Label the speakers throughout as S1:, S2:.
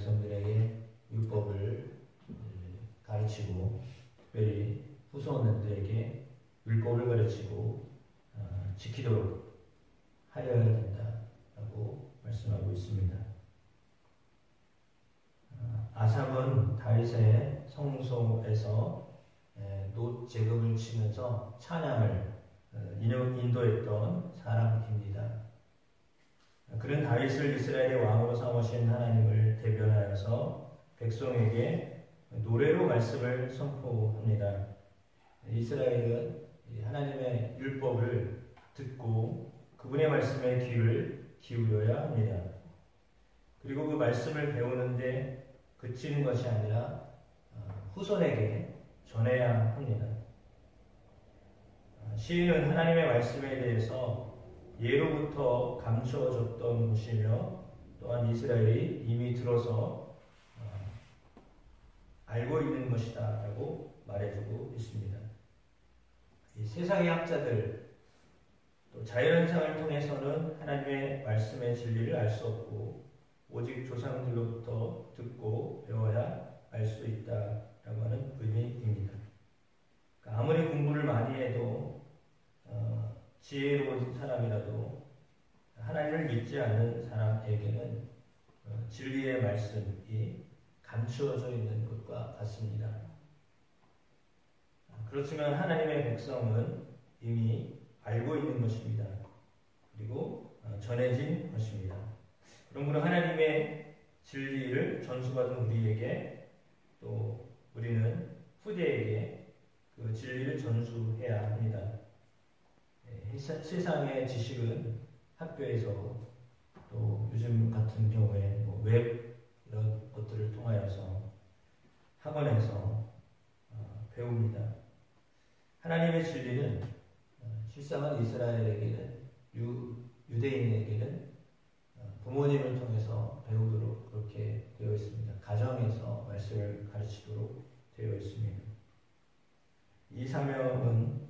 S1: 백성들에게 율법을 가르치고 특별히 후손들에게 율법을 가르치고 지키도록 하여야 된다라고 말씀하고 있습니다. 아삽은 다윗의 성소에서 놋 제금을 치면서 찬양을 인도했던 사람입니다. 그는 다윗을 이스라엘의 왕으로 삼으신 하나님을 대변하여서 백성에게 노래로 말씀을 선포합니다. 이스라엘은 하나님의 율법을 듣고 그분의 말씀에 귀를 기울여야 합니다. 그리고 그 말씀을 배우는데 그치는 것이 아니라 후손에게 전해야 합니다. 시인은 하나님의 말씀에 대해서 예로부터 감추어졌던 것이며 또한 이스라엘이 이미 들어서 알고 있는 것이다 라고 말해주고 있습니다. 이 세상의 학자들 또 자연현상을 통해서는 하나님의 말씀의 진리를 알 수 없고 오직 조상들로부터 듣고 배워야 알 수 있다라고 하는 의미입니다. 그러니까 아무리 공부를 많이 해도 지혜로운 사람이라도 하나님을 믿지 않는 사람에게는 진리의 말씀이 감추어져 있는 것과 같습니다. 그렇지만 하나님의 백성은 이미 알고 있는 것입니다. 그리고 전해진 것입니다. 그러므로 하나님의 진리를 전수받은 우리에게 또 우리는 후대에게 그 진리를 전수해야 합니다. 세상의 지식은 학교에서 또 요즘 같은 경우에 웹 이런 것들을 통하여서 학원에서 배웁니다. 하나님의 진리는 실상은 이스라엘에게는 유대인에게는 부모님을 통해서 배우도록 그렇게 되어 있습니다. 가정에서 말씀을 가르치도록 되어 있습니다. 이 사명은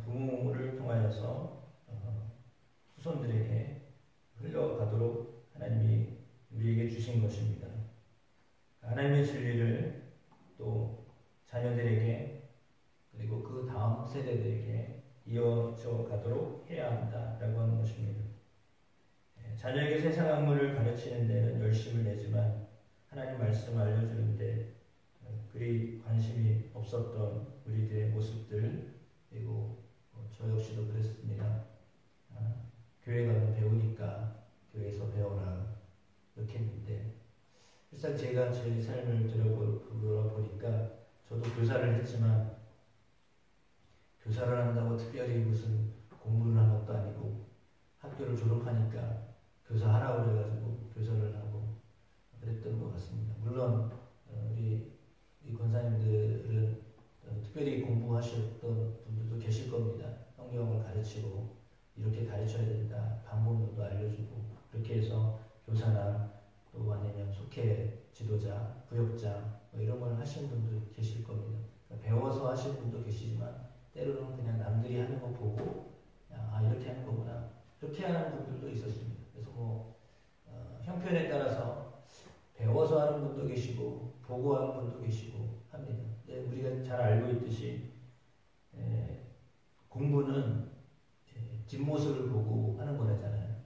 S1: 부모를 통하여서 후손들에게 흘러가도록 하나님이 우리에게 주신 것입니다. 하나님의 진리를 또 자녀들에게 그리고 그 다음 세대들에게 이어져 가도록 해야 한다라고 하는 것입니다. 자녀에게 세상 학문을 가르치는 데는 열심을 내지만 하나님 말씀을 알려주는데 그리 관심이 없었던 우리들의 모습들 그리고 저 역시도 그랬습니다. 교회 가면 배우니까 교회에서 배워라 이렇게 했는데 실상 제가 제 삶을 들어보니까 저도 교사를 했지만 교사를 한다고 특별히 무슨 공부를 한 것도 아니고 학교를 졸업하니까 교사하라고 그래가지고 교사를 하고 그랬던 것 같습니다. 물론 우리 권사님들은 특별히 공부하셨던 분들도 계실 겁니다. 성경을 가르치고 이렇게 가르쳐야 된다. 방법론도 알려주고 그렇게 해서 교사나 또 아니면 속회 지도자, 부역장 이런 걸 하시는 분도 계실 겁니다. 그러니까 배워서 하시는 분도 계시지만 때로는 그냥 남들이 하는 거 보고 이렇게 하는 거구나 이렇게 하는 분들도 있었습니다. 그래서 형편에 따라서 배워서 하는 분도 계시고 보고 하는 분도 계시고 합니다. 우리가 잘 알고 있듯이 공부는 뒷모습을 보고 하는 거잖아요.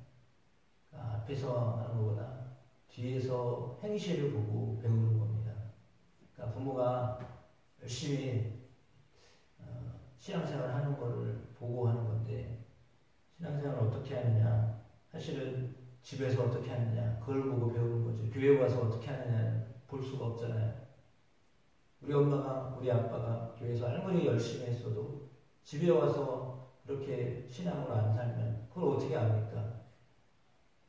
S1: 그러니까 앞에서 하는 거보다 뒤에서 행실을 보고 배우는 겁니다. 그러니까 부모가 열심히 신앙생활을 하는 거를 보고 하는 건데 신앙생활을 어떻게 하느냐 사실은 집에서 어떻게 하느냐 그걸 보고 배우는 거죠. 교회 와서 어떻게 하느냐는 볼 수가 없잖아요. 우리 엄마가 우리 아빠가 교회에서 아무리 열심히 했어도 집에 와서 그렇게 신앙으로 안 살면 그걸 어떻게 압니까?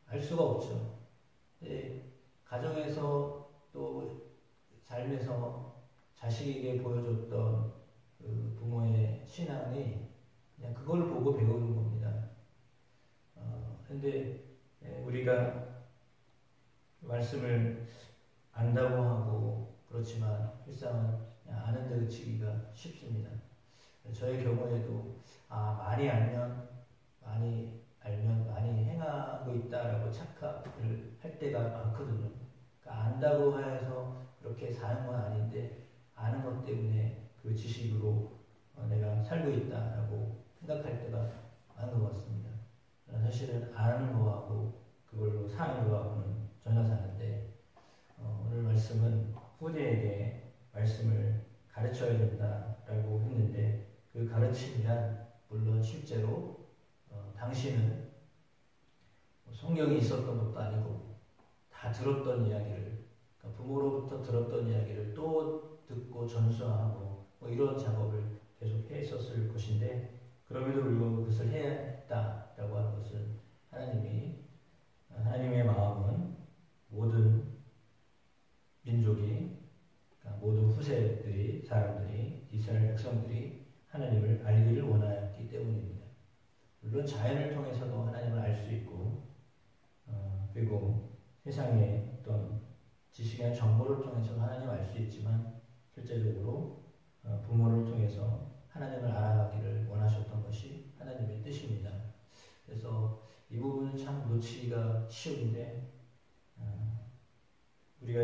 S1: 알 수가 없죠. 가정에서 또 삶에서 자식에게 보여줬던 그 부모의 신앙이 그냥 그걸 보고 배우는 겁니다. 근데 우리가 말씀을 안다고 하고 그렇지만 일상은 그냥 아는 데 그치기가 쉽습니다. 저의 경우에도 많이 알면 많이 행하고 있다라고 착각을 할 때가 많거든요. 그러니까 안다고 해서 그렇게 사는 건 아닌데 아는 것 때문에 그 지식으로 내가 살고 있다라고 생각할 때가 많은 것 같습니다. 사실은 아는 거하고 그걸로 사는 거하고는 전혀 다른데 오늘 말씀은 후대에게 말씀을 가르쳐야 된다라고 했는데 그 가르침이란 물론 실제로 당신은 성경이 있었던 것도 아니고 다 들었던 이야기를 그러니까 부모로부터 들었던 이야기를 또 듣고 전수하고 뭐 이런 작업을 계속 했었을 것인데 그럼에도 불구하고 그것을 해야 했다라고 하는 것은 하나님의 마음은 모든 민족이 그러니까 모든 후세들이 사람들이 이스라엘 백성들이 하나님을 알기를 원하였기 때문입니다. 물론 자연을 통해서도 하나님을 알 수 있고 그리고 세상의 어떤 지식이나 정보를 통해서 하나님을 알 수 있지만 실제적으로 부모를 통해서 하나님을 알아가기를 원하셨던 것이 하나님의 뜻입니다. 그래서 이 부분은 참 놓치기가 쉬운데 우리가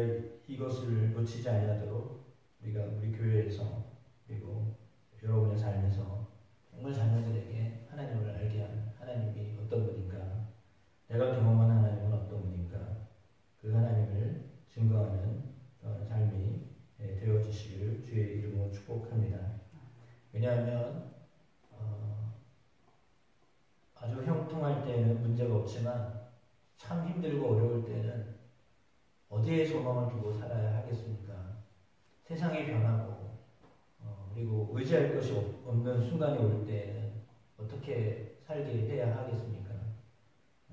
S1: 이것을 놓치지 아니하도록 우리가 우리 교회에서 그리고 여러분의 삶에서 정말 자녀들에게 하나님을 알게 하는 하나님이 어떤 분인가 내가 경험한 하나님은 어떤 분인가 그 하나님을 증거하는 삶이 되어지시기를 주의 이름으로 축복합니다. 왜냐하면 아주 형통할 때는 문제가 없지만 참 힘들고 어려울 때는 어디에 소망을 두고 살아야 하겠습니까? 세상이 변하고 그리고 의지할 것이 없는 순간이 올 때에는 어떻게 살게 해야 하겠습니까?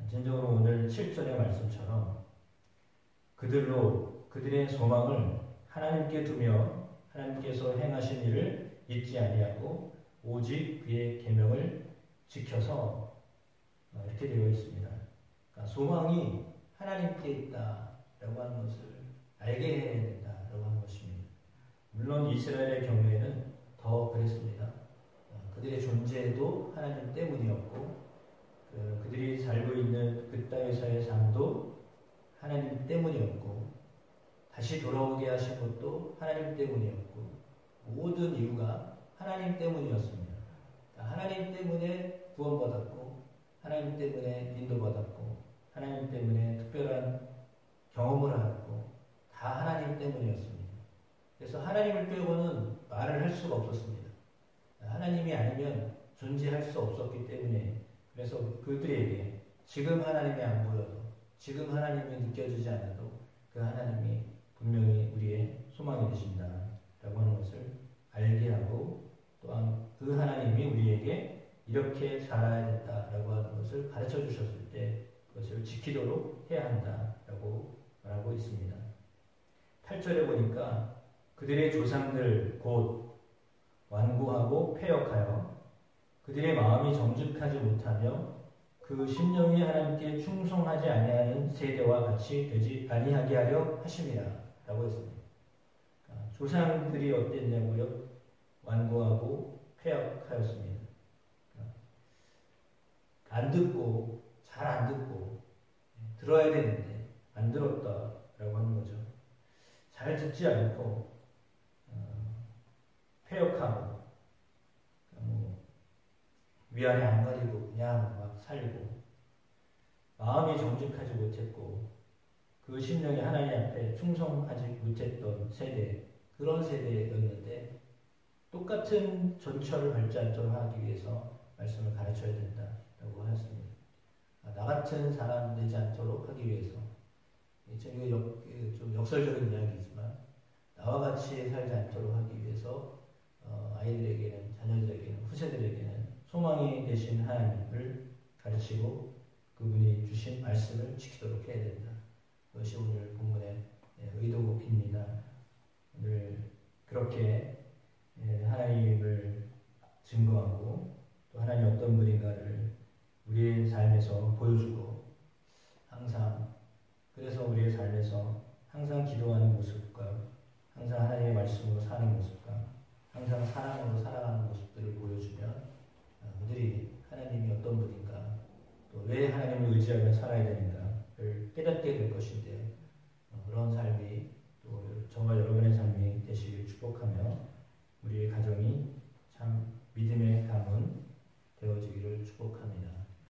S1: 전적으로 오늘 7절의 말씀처럼 그들의 소망을 하나님께 두며 하나님께서 행하신 일을 잊지 아니하고 오직 그의 계명을 지켜서 이렇게 되어 있습니다. 그러니까 소망이 하나님께 있다라고 하는 것을 알게 해야 된다라고 하는 것입니다. 물론 이스라엘의 경우에는 더 그랬습니다. 그들의 존재도 하나님 때문이었고 그들이 살고 있는 그 땅에서의 삶도 하나님 때문이었고 다시 돌아오게 하신 것도 하나님 때문이었고 모든 이유가 하나님 때문이었습니다. 하나님 때문에 구원받았고 하나님 때문에 인도받았고 하나님 때문에 특별한 경험을 하였고 다 하나님 때문이었습니다. 그래서 하나님을 빼고는 말을 할 수가 없었습니다. 하나님이 아니면 존재할 수 없었기 때문에 그래서 그들에게 지금 하나님이 안 보여도 지금 하나님이 느껴지지 않아도 그 하나님이 분명히 우리의 소망이 되신다라고 하는 것을 알게 하고 또한 그 하나님이 우리에게 이렇게 살아야 된다라고 하는 것을 가르쳐 주셨을 때 그것을 지키도록 해야 한다라고 말하고 있습니다. 8절에 보니까 그들의 조상들 곧 완고하고 패역하여 그들의 마음이 정직하지 못하며 그 심령이 하나님께 충성하지 아니하는 세대와 같이 되지 아니하게 하려 하심이라 라고 했습니다. 조상들이 어땠냐고요? 완고하고 패역하였습니다. 안 듣고 잘 안 듣고 들어야 되는데 안 들었다라고 하는 거죠. 잘 듣지 않고 패역하고 위안에 안 가리고 그냥 막 살고 마음이 정직하지 못했고 그 심령이 하나님 앞에 충성하지 못했던 세대 그런 세대였는데 똑같은 전철을 밟지 않도록 하기 위해서 말씀을 가르쳐야 된다라고 하였습니다. 나 같은 사람 되지 않도록 하기 위해서 이게 좀 역설적인 이야기지만 나와 같이 살지 않도록 하기 위해서 아이들에게는 자녀들에게는 후세들에게는 소망이 되신 하나님을 가르치고 그분이 주신 말씀을 지키도록 해야 된다. 그것이 오늘 본문의 의도입니다. 오늘 그렇게 하나님을 증거하고 또 하나님 어떤 분인가를 우리의 삶에서 보여주고 항상 그래서 우리의 삶에서 항상 기도하는 모습과 항상 하나님의 말씀으로 사는 모습과 항상 사랑으로 살아가는 모습들을 보여주면 그들이 하나님이 어떤 분인가 또 왜 하나님을 의지하며 살아야 되는가를 깨닫게 될 것인데요.